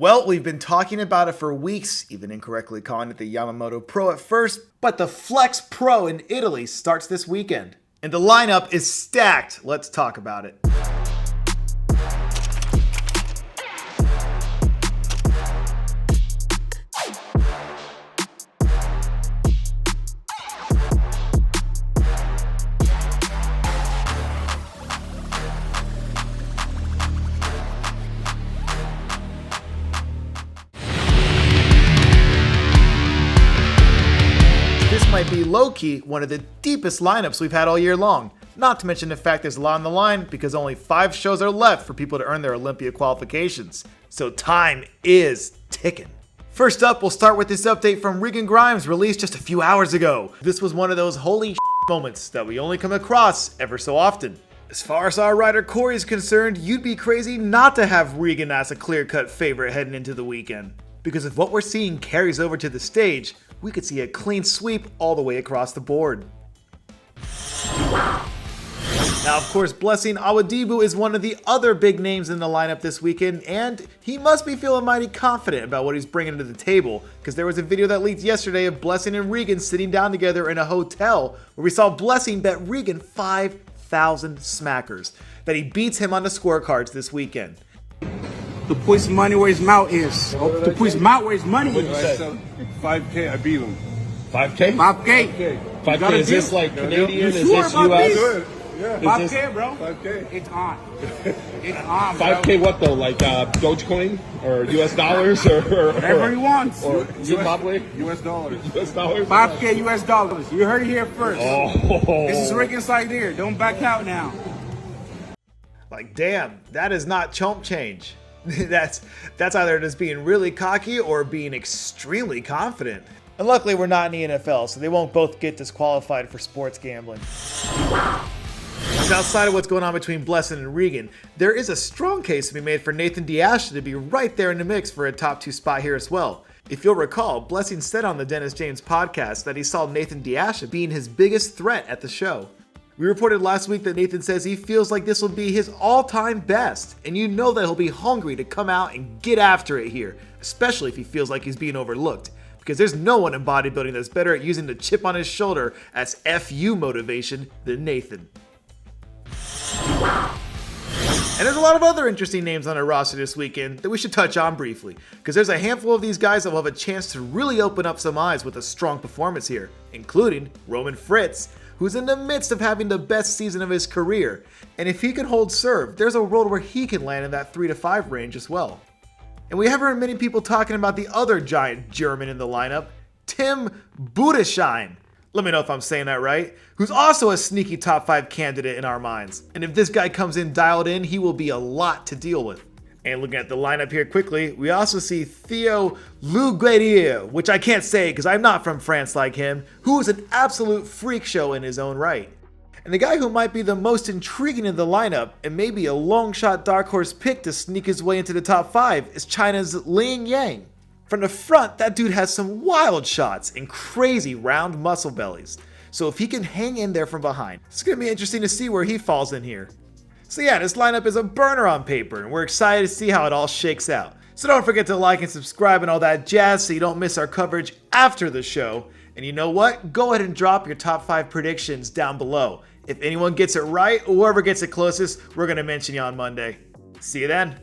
Well, we've been talking about it for weeks, even incorrectly calling it the Yamamoto Pro at first, but the Flex Pro in Italy starts this weekend. And the lineup is stacked. Let's talk about it. This might be low-key one of the deepest lineups we've had all year long. Not to mention the fact there's a lot on the line because only 5 shows are left for people to earn their Olympia qualifications. So time is ticking. First up, we'll start with this update from REGAN Grimes released just a few hours ago. This was one of those holy moments that we only come across ever so often. As far as our rider Corey is concerned, you'd be crazy not to have REGAN as a clear-cut favorite heading into the weekend. Because if what we're seeing carries over to the stage, we could see a clean sweep all the way across the board. Now, of course, Blessing Awadibu is one of the other big names in the lineup this weekend, and he must be feeling mighty confident about what he's bringing to the table, because there was a video that leaked yesterday of Blessing and REGAN sitting down together in a hotel where we saw Blessing bet REGAN 5,000 smackers that he beats him on the scorecards this weekend. To put his money where his mouth is. To put his mouth where his money is. So 5K, I beat him. 5K? 5K. 5K, is this like Canadian? Is sure this about US? this? Yeah. 5K, bro. 5K. It's on. It's on, bro. 5K what though? Like Dogecoin? Or US dollars? Or Whatever he wants. Or Zimbabwe? US dollars. US dollars? 5K US dollars. You heard it here first. Oh. This is REGAN's idea. Don't back out now. Like, damn, that is not chump change. That's either just being really cocky or being extremely confident. And luckily we're not in the NFL, so they won't both get disqualified for sports gambling. Outside of what's going on between Blessing and REGAN, there is a strong case to be made for Nathan D'Asha to be right there in the mix for a top 2 spot here as well. If you'll recall, Blessing said on the Dennis James podcast that he saw Nathan D'Asha being his biggest threat at the show. We reported last week that Nathan says he feels like this will be his all-time best, and you know that he'll be hungry to come out and get after it here, especially if he feels like he's being overlooked, because there's no one in bodybuilding that's better at using the chip on his shoulder as FU motivation than Nathan. And there's a lot of other interesting names on our roster this weekend that we should touch on briefly, because there's a handful of these guys that will have a chance to really open up some eyes with a strong performance here, including Roman Fritz, who's in the midst of having the best season of his career, and if he can hold serve, there's a world where he can land in that 3 to 5 range as well. And we haven't heard many people talking about the other giant German in the lineup, Tim Budesheim. Let me know if I'm saying that right, who's also a sneaky top 5 candidate in our minds. And if this guy comes in dialed in, he will be a lot to deal with. And looking at the lineup here quickly, we also see Theo Luguerier, which I can't say because I'm not from France like him, who is an absolute freak show in his own right. And the guy who might be the most intriguing in the lineup, and maybe a long shot dark horse pick to sneak his way into the top 5, is China's Ling Yang. From the front, that dude has some wild shots and crazy round muscle bellies. So if he can hang in there from behind, it's going to be interesting to see where he falls in here. So yeah, this lineup is a burner on paper, and we're excited to see how it all shakes out. So don't forget to like and subscribe and all that jazz so you don't miss our coverage after the show. And you know what? Go ahead and drop your top 5 predictions down below. If anyone gets it right, or whoever gets it closest, we're going to mention you on Monday. See you then.